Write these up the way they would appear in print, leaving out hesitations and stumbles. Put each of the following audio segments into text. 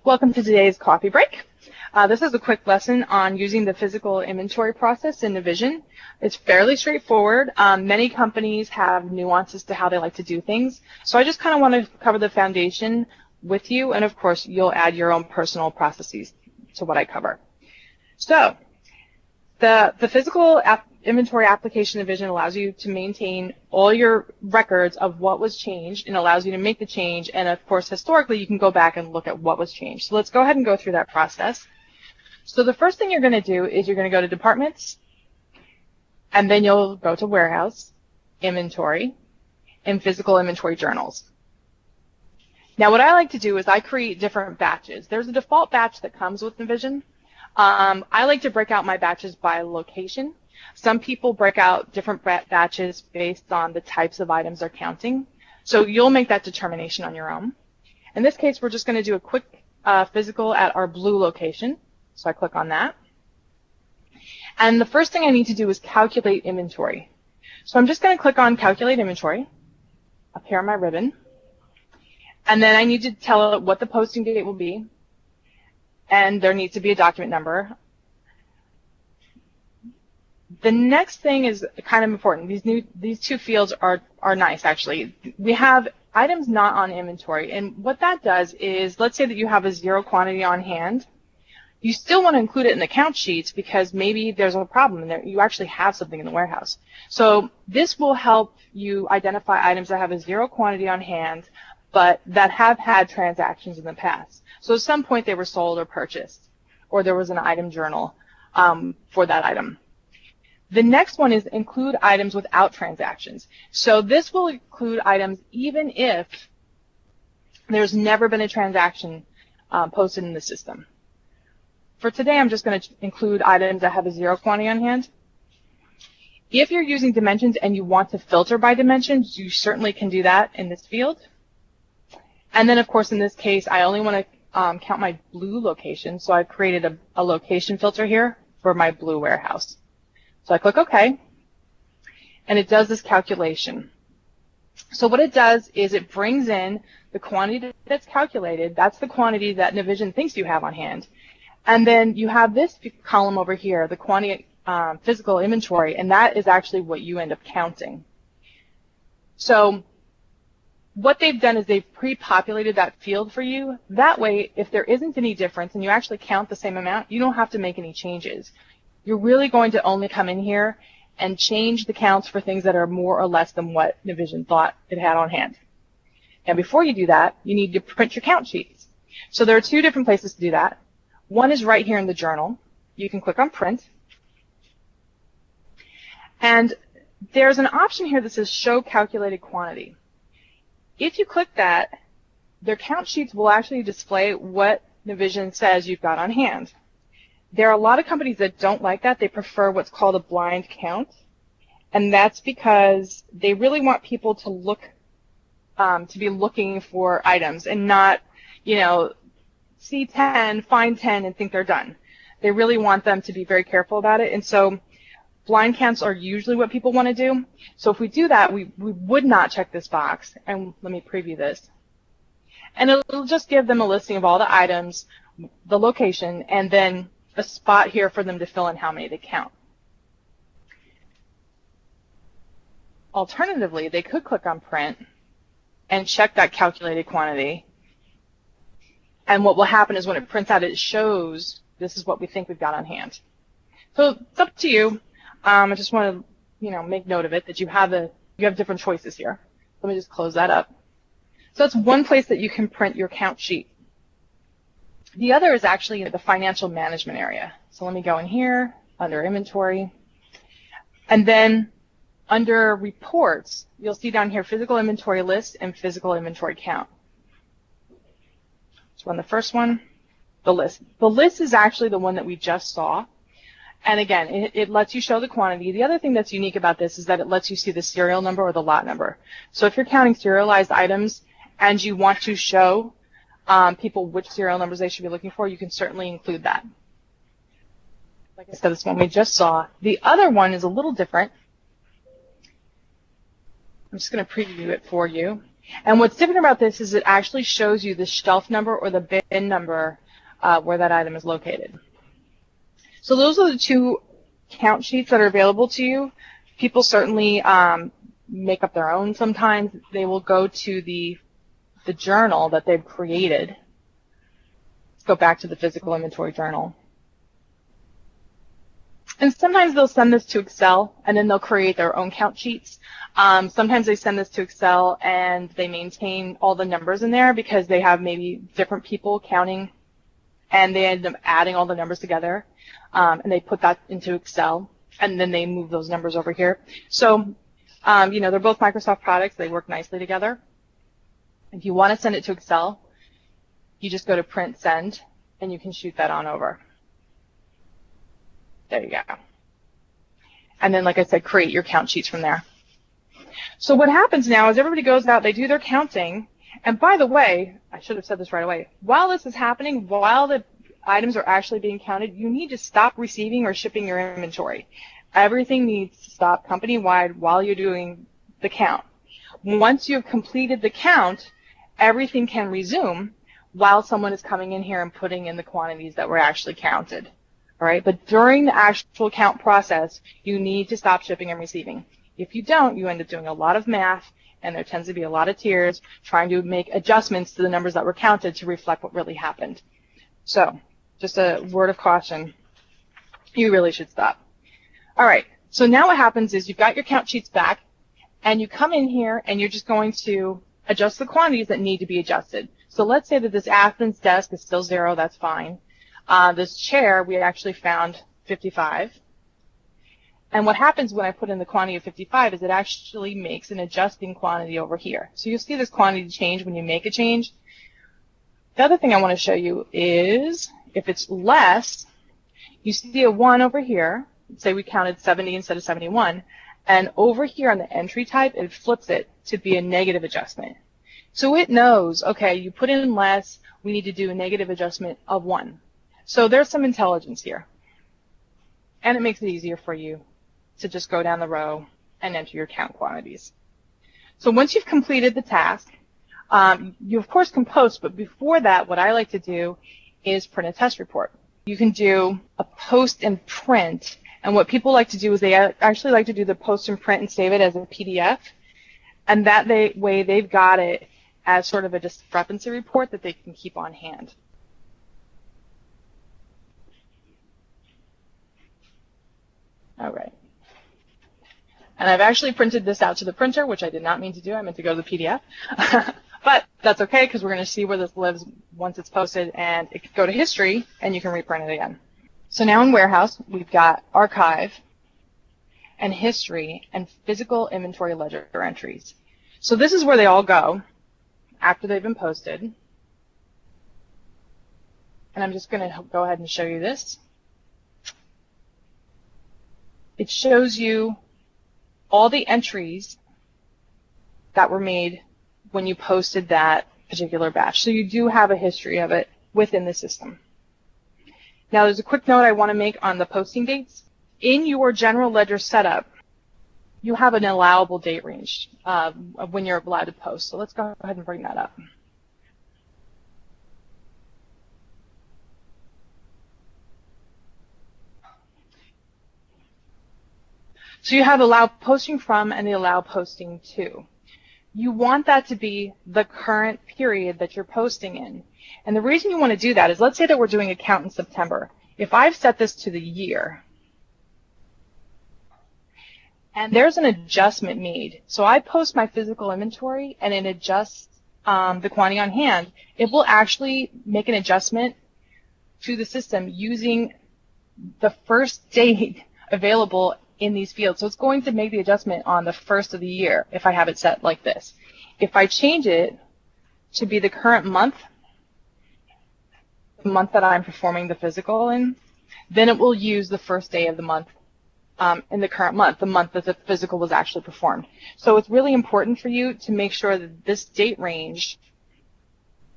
Welcome to today's coffee break. This is a quick lesson on using the physical inventory process in Navision. It's fairly straightforward. Many companies have nuances to how they like to do things. So I just kind of want to cover the foundation with you, and of course you'll add your own personal processes to what I cover. So the physical inventory application in Navision allows you to maintain all your records of what was changed and allows you to make the change, and of course historically you can go back and look at what was changed. So let's go ahead and go through that process. So the first thing you're going to do is you're going to go to Departments, and then you'll go to Warehouse, Inventory, and Physical Inventory Journals. Now what I like to do is I create different batches. There's a default batch that comes with Navision. I like to break out my batches by location. Some people break out different batches based on the types of items they're counting. So you'll make that determination on your own. In this case, we're just going to do a quick physical at our blue location. So I click on that. And the first thing I need to do is calculate inventory. So I'm just going to click on Calculate Inventory up here on my ribbon. And then I need to tell it what the posting date will be. And there needs to be a document number. The next thing is kind of important. These two fields are nice, actually. We have items not on inventory, and what that does is, let's say that you have a zero quantity on hand. You still want to include it in the count sheets because maybe there's a problem and you actually have something in the warehouse. So this will help you identify items that have a zero quantity on hand, but that have had transactions in the past. So at some point they were sold or purchased, or there was an item journal for that item. The next one is include items without transactions. So this will include items even if there's never been a transaction posted in the system. For today, I'm just going to include items that have a zero quantity on hand. If you're using dimensions and you want to filter by dimensions, you certainly can do that in this field. And then, of course, in this case, I only want to count my blue location, so I've created a location filter here for my blue warehouse. So I click OK, and it does this calculation. So what it does is it brings in the quantity that's calculated. That's the quantity that Navision thinks you have on hand. And then you have this column over here, the quantity physical inventory, and that is actually what you end up counting. So what they've done is they've pre-populated that field for you. That way, if there isn't any difference and you actually count the same amount, you don't have to make any changes. You're really going to only come in here and change the counts for things that are more or less than what Navision thought it had on hand. Now, before you do that, you need to print your count sheets. So there are two different places to do that. One is right here in the journal. You can click on Print. And there's an option here that says Show Calculated Quantity. If you click that, their count sheets will actually display what Navision says you've got on hand. There are a lot of companies that don't like that. They prefer what's called a blind count, and that's because they really want people to look, to be looking for items and not, see 10, find 10, and think they're done. They really want them to be very careful about it, and so blind counts are usually what people want to do. So if we do that, we would not check this box, and let me preview this. And it'll just give them a listing of all the items, the location, and then a spot here for them to fill in how many they count. Alternatively, they could click on Print and check that calculated quantity. And what will happen is when it prints out, it shows this is what we think we've got on hand. So it's up to you. I just want to, make note of it that you have different choices here. Let me just close that up. So that's one place that you can print your count sheet. The other is actually the financial management area. So let me go in here under inventory. And then under reports, you'll see down here physical inventory list and physical inventory count. Let's run the first one, the list. The list is actually the one that we just saw. And again, it lets you show the quantity. The other thing that's unique about this is that it lets you see the serial number or the lot number. So if you're counting serialized items and you want to show people which serial numbers they should be looking for, you can certainly include that. Like I said, this one we just saw. The other one is a little different. I'm just going to preview it for you. And what's different about this is it actually shows you the shelf number or the bin number where that item is located. So those are the two count sheets that are available to you. People certainly make up their own sometimes. They will go to the journal that they've created. Let's go back to the physical inventory journal. And sometimes they'll send this to Excel, and then they'll create their own count sheets. Sometimes they send this to Excel, and they maintain all the numbers in there because they have maybe different people counting, and they end up adding all the numbers together, and they put that into Excel, and then they move those numbers over here. So, they're both Microsoft products. They work nicely together. If you want to send it to Excel, you just go to Print Send, and you can shoot that on over. There you go. And then, like I said, create your count sheets from there. So what happens now is everybody goes out, they do their counting, and by the way, I should have said this right away, while this is happening, while the items are actually being counted, you need to stop receiving or shipping your inventory. Everything needs to stop company-wide while you're doing the count. Once you've completed the count, everything can resume while someone is coming in here and putting in the quantities that were actually counted. All right, but during the actual count process, you need to stop shipping and receiving. If you don't, you end up doing a lot of math, and there tends to be a lot of tears trying to make adjustments to the numbers that were counted to reflect what really happened. So, just a word of caution, you really should stop. All right, so now what happens is you've got your count sheets back, and you come in here, and you're just going to adjust the quantities that need to be adjusted. So let's say that this Athens desk is still 0, that's fine. This chair, we actually found 55. And what happens when I put in the quantity of 55 is it actually makes an adjusting quantity over here. So you'll see this quantity change when you make a change. The other thing I want to show you is if it's less, you see a 1 over here. Say we counted 70 instead of 71. And over here on the entry type, it flips it to be a negative adjustment. So it knows, okay, you put in less, we need to do a negative adjustment of 1. So there's some intelligence here. And it makes it easier for you to just go down the row and enter your count quantities. So once you've completed the task, you of course can post, but before that, what I like to do is print a test report. You can do a post and print, and what people like to do is they actually like to do the post and print and save it as a PDF, and that way they've got it as sort of a discrepancy report that they can keep on hand. All right. And I've actually printed this out to the printer, which I did not mean to do. I meant to go to the PDF. But that's okay, because we're going to see where this lives once it's posted, and it can go to history, and you can reprint it again. So now in Warehouse, we've got Archive and History and Physical Inventory Ledger entries. So this is where they all go after they've been posted. And I'm just going to go ahead and show you this. It shows you all the entries that were made when you posted that particular batch. So you do have a history of it within the system. Now there's a quick note I want to make on the posting dates. In your general ledger setup, you have an allowable date range of when you're allowed to post. So let's go ahead and bring that up. So you have allow posting from and the allow posting to. You want that to be the current period that you're posting in. And the reason you want to do that is, let's say that we're doing a count in September. If I've set this to the year, and there's an adjustment made, so I post my physical inventory and it adjusts the quantity on hand, it will actually make an adjustment to the system using the first date available in these fields. So it's going to make the adjustment on the first of the year if I have it set like this. If I change it to be the current month, the month that I'm performing the physical in, then it will use the first day of the month in the current month, the month that the physical was actually performed. So it's really important for you to make sure that this date range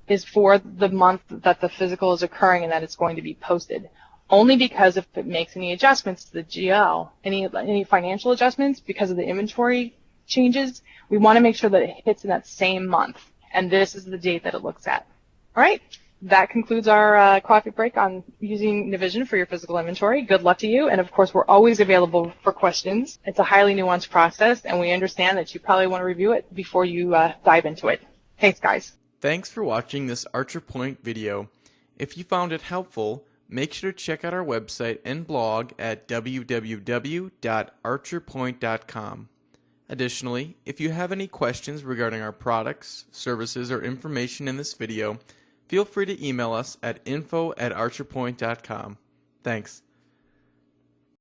is for the month that the physical is occurring and that it's going to be posted. Only because if it makes any adjustments to the GL, any financial adjustments because of the inventory changes, we want to make sure that it hits in that same month. And this is the date that it looks at. All right, that concludes our coffee break on using Navision for your physical inventory. Good luck to you. And of course, we're always available for questions. It's a highly nuanced process, and we understand that you probably want to review it before you dive into it. Thanks, guys. Thanks for watching this ArcherPoint video. If you found it helpful, make sure to check out our website and blog at www.archerpoint.com. Additionally, if you have any questions regarding our products, services, or information in this video, feel free to email us at info@archerpoint.com. Thanks.